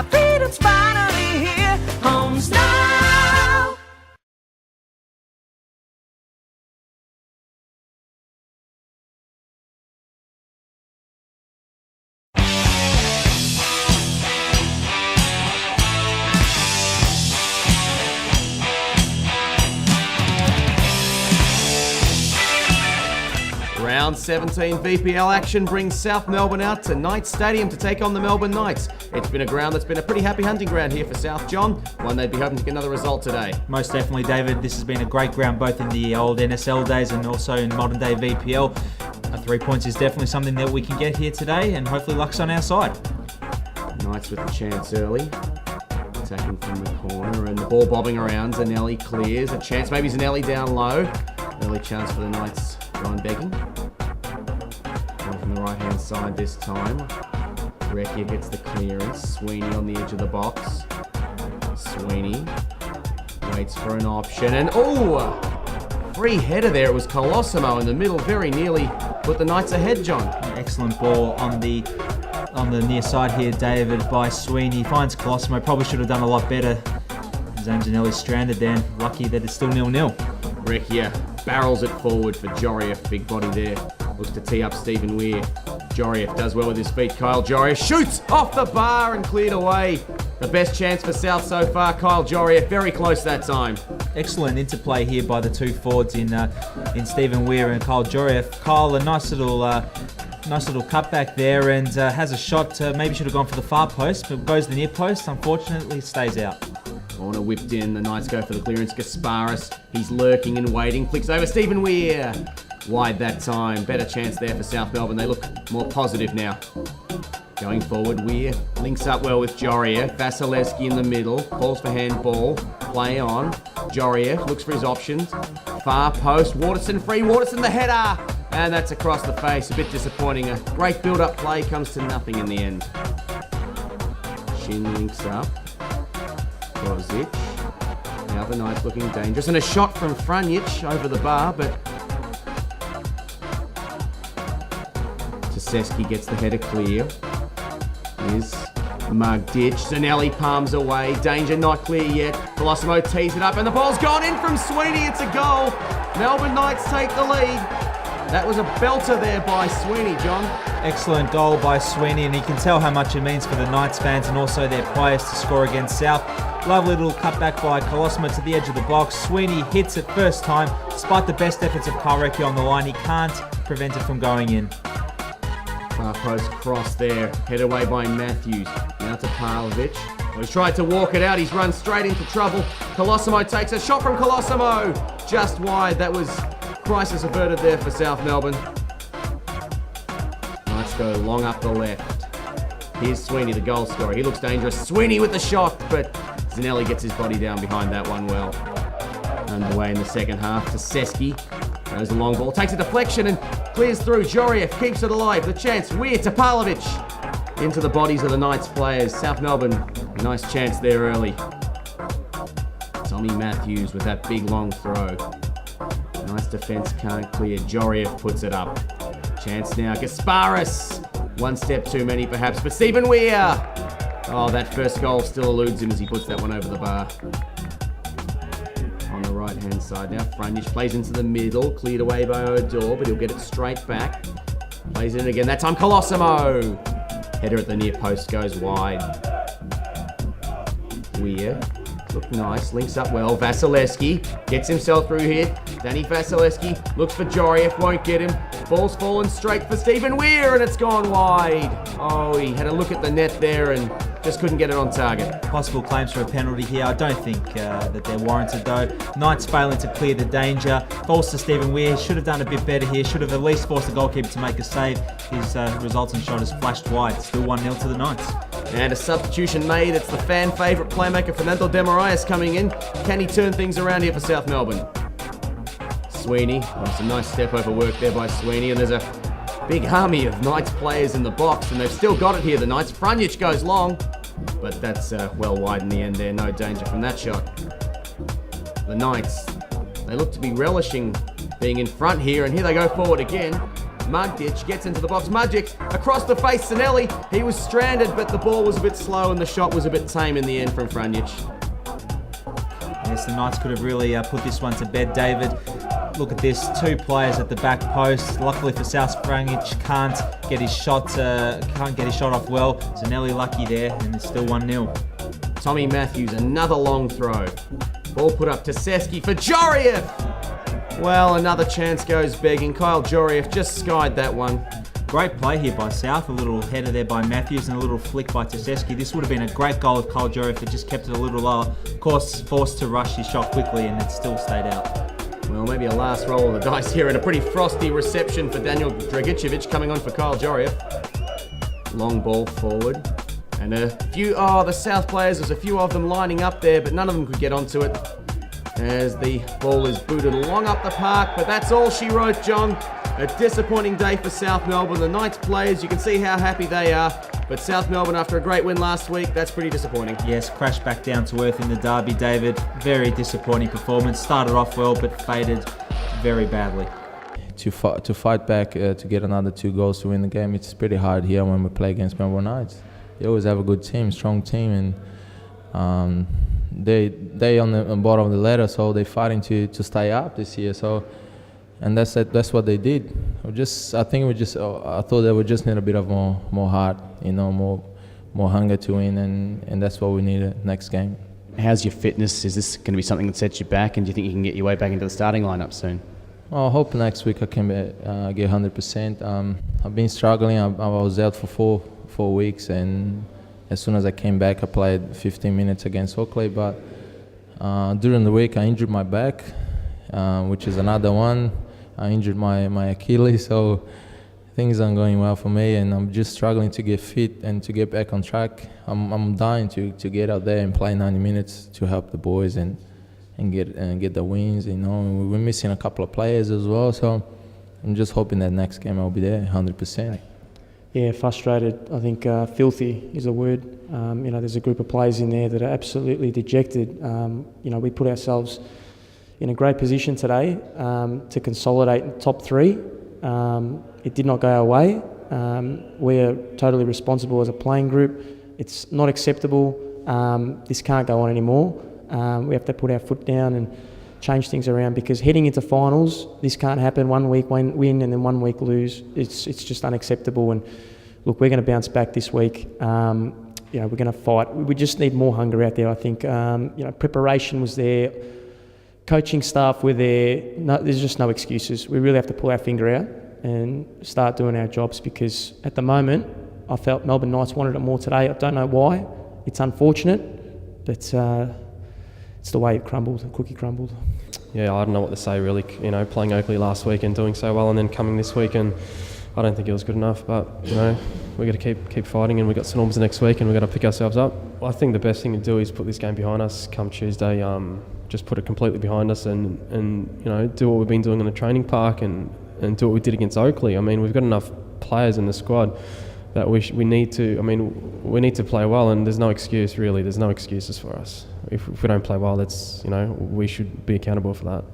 My freedom's finally here. Home's now. Round 17 VPL action brings South Melbourne out to Knights Stadium to take on the Melbourne Knights. It's been a ground that's been a pretty happy hunting ground here for South, John. One they'd be hoping to get another result today. Most definitely, David. This has been a great ground both in the old NSL days and also in modern day VPL. 3 points is definitely something that we can get here today, and hopefully luck's on our side. Knights with a chance early. Attacking from the corner and the ball bobbing around. Zanelli clears. A chance, maybe Zanelli down low. Early chance for the Knights going begging. From the right hand side this time. Recchia gets the clearance. Sweeney on the edge of the box. Sweeney waits for an option and free header there. It was Colosimo in the middle, very nearly put the Knights ahead, John. Excellent ball on the near side here, David, by Sweeney. Finds Colosimo, probably should have done a lot better. Zanelli's stranded there. Lucky that it's still 0-0. Recchia barrels it forward for Jorieff, big body there. Looks to tee up Stephen Weir. Jorieff does well with his feet. Kyle Jorieff shoots off the bar and cleared away. The best chance for South so far. Kyle Jorieff very close that time. Excellent interplay here by the two forwards in Stephen Weir and Kyle Jorieff. Kyle, a nice little cutback there and has a shot. Maybe should have gone for the far post, but goes the near post. Unfortunately, it stays out. Corner whipped in. The Knights go for the clearance. Gasparis, he's lurking and waiting. Flicks over Stephen Weir. Wide that time. Better chance there for South Melbourne. They look more positive now. Going forward, Weir links up well with Jorieff. Vasilevsky in the middle. Calls for handball. Play on. Jorieff looks for his options. Far post. Waterson free. Waterson the header. And that's across the face. A bit disappointing. A great build-up play comes to nothing in the end. Shin links up. Kozic. Now the Knights looking dangerous. And a shot from Franjic over the bar, but Seski gets the header clear. Here's Mug ditch. Zanelli palms away. Danger not clear yet. Colosimo tees it up and the ball's gone in from Sweeney. It's a goal. Melbourne Knights take the lead. That was a belter there by Sweeney, John. Excellent goal by Sweeney, and you can tell how much it means for the Knights fans and also their players to score against South. Lovely little cutback by Colosimo to the edge of the box. Sweeney hits it first time. Despite the best efforts of Kyle Recchia on the line, he can't prevent it from going in. Far post cross there. Head away by Matthews. Now to Pavlovic. He's tried to walk it out. He's run straight into trouble. Colosimo takes a shot from Colosimo. Just wide. That was crisis averted there for South Melbourne. Knights go long up the left. Here's Sweeney, the goal scorer. He looks dangerous. Sweeney with the shot, but Zanelli gets his body down behind that one well. Underway in the second half to Seski. Goes the long ball, takes a deflection and clears through. Jorieff keeps it alive. The chance, Weir to Pavlovic. Into the bodies of the Knights players. South Melbourne, nice chance there early. Tommy Matthews with that big long throw. Nice defence, can't clear. Jorieff puts it up. Chance now, Gasparis. One step too many perhaps, but Stephen Weir. Oh, that first goal still eludes him as he puts that one over the bar. On the right-hand side now, Franjic plays into the middle, cleared away by Odor, but he'll get it straight back. Plays in again, that time Colosimo. Header at the near post goes wide. Weir, look nice, links up well. Vasilevsky gets himself through here. Danny Vasilevsky looks for Jorieff, won't get him. Ball's fallen straight for Stephen Weir and it's gone wide. Oh, he had a look at the net there and just couldn't get it on target. Possible claims for a penalty here. I don't think that they're warranted though. Knights failing to clear the danger. Falls to Stephen Weir. Should have done a bit better here. Should have at least forced the goalkeeper to make a save. His resulting shot is flashed wide. Still 1-0 to the Knights. And a substitution made. It's the fan favourite playmaker Fernando de Moraes coming in. Can he turn things around here for South Melbourne? Sweeney. Some nice step over work there by Sweeney. And there's a big army of Knights players in the box. And they've still got it here, the Knights. Franjic goes long. But that's well wide in the end there. No danger from that shot. The Knights, they look to be relishing being in front here. And here they go forward again. Mugditch gets into the box. Mudgic across the face, Sinelli. He was stranded, but the ball was a bit slow and the shot was a bit tame in the end from Franjic. Yes, the Knights could have really put this one to bed, David. Look at this, 2 players at the back post. Luckily for South, Franjic can't get his shot off well. Zanelli lucky there, and it's still 1-0. Tommy Matthews, another long throw. Ball put up to Seski for Joriev. Well, another chance goes begging. Kyle Joriev just skied that one. Great play here by South, a little header there by Matthews and a little flick by Toseski. This would have been a great goal if Kyle Joriev had just kept it a little lower. Of course, forced to rush his shot quickly and it still stayed out. Well, maybe a last roll of the dice here and a pretty frosty reception for Daniel Dragicevic coming on for Kyle Joriev. Long ball forward. And the South players, there's a few of them lining up there, but none of them could get onto it as the ball is booted along up the park. But that's all she wrote, John. A disappointing day for South Melbourne. The Knights players, you can see how happy they are. But South Melbourne, after a great win last week, that's pretty disappointing. Yes, crashed back down to earth in the derby, David. Very disappointing performance. Started off well, but faded very badly. To fight back, to get another 2 goals to win the game, it's pretty hard here when we play against Melbourne Knights. They always have a good team, strong team, and they on the bottom of the ladder, so they're fighting to stay up this year. So, and that's what they did. I thought they would just need a bit of more heart, more hunger to win, and that's what we need next game. How's your fitness? Is this going to be something that sets you back, and do you think you can get your way back into the starting lineup soon? Well, I hope next week I can get 100%. I've been struggling. I was out for four weeks, and as soon as I came back, I played 15 minutes against Oakley. But during the week, I injured my back, which is another one. I injured my Achilles, so things aren't going well for me, and I'm just struggling to get fit and to get back on track. I'm dying to get out there and play 90 minutes to help the boys and get the wins. We're missing a couple of players as well, so I'm just hoping that next game I'll be there 100%. Yeah, frustrated. I think filthy is a word. There's a group of players in there that are absolutely dejected. We put ourselves in a great position today to consolidate in the top 3. It did not go our way. We're totally responsible as a playing group. It's not acceptable. This can't go on anymore. We have to put our foot down and change things around, because heading into finals, this can't happen. 1 week win and then 1 week lose. It's just unacceptable. And look, we're going to bounce back this week. We're going to fight. We just need more hunger out there, I think. Preparation was there. Coaching staff were there. No, there's just no excuses. We really have to pull our finger out and start doing our jobs, because at the moment, I felt Melbourne Knights wanted it more today. I don't know why. It's unfortunate, but it's the way it crumbled, the cookie crumbled. Yeah, I don't know what to say really. Playing Oakley last week and doing so well, and then coming this week, and I don't think it was good enough. But we've got to keep fighting, and we've got St Albans next week, and we've got to pick ourselves up. Well, I think the best thing to do is put this game behind us come Tuesday. Just put it completely behind us, and do what we've been doing in the training park, and do what we did against Oakley. I mean, we've got enough players in the squad that we need to. We need to play well, and there's no excuse really. There's no excuses for us. If we don't play well, we should be accountable for that.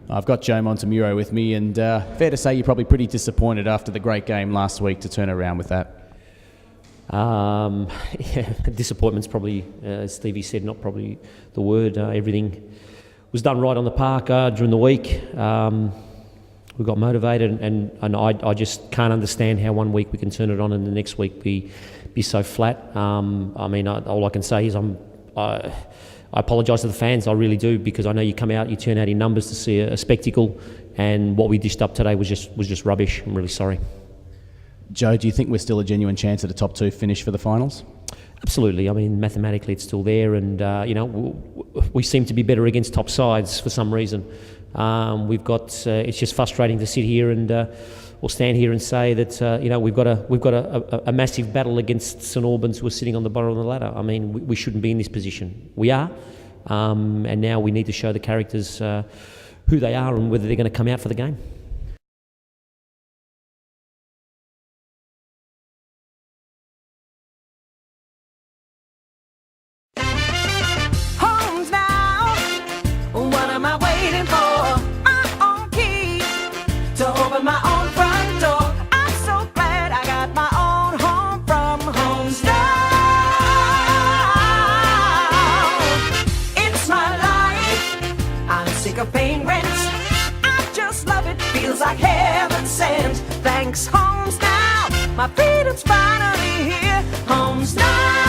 I've got Joe Montemuro with me, and fair to say you're probably pretty disappointed after the great game last week to turn around with that. Disappointment's probably, as Stevie said, not probably the word. Everything was done right on the park during the week. We got motivated, and I just can't understand how 1 week we can turn it on and the next week be so flat. All I can say is I apologise to the fans, I really do, because I know you come out, you turn out in numbers to see a spectacle, and what we dished up today was just rubbish. I'm really sorry. Joe, do you think we're still a genuine chance at a top 2 finish for the finals? Absolutely. Mathematically it's still there, and we seem to be better against top sides for some reason. We've got. It's just frustrating to sit here and or stand here and say that we've got a massive battle against St Albans, who are sitting on the bottom of the ladder. We shouldn't be in this position. We are, and now we need to show the characters who they are and whether they're going to come out for the game. Home's now. What am I waiting for? My own key to open my own front door. our freedom's finally here. Home's not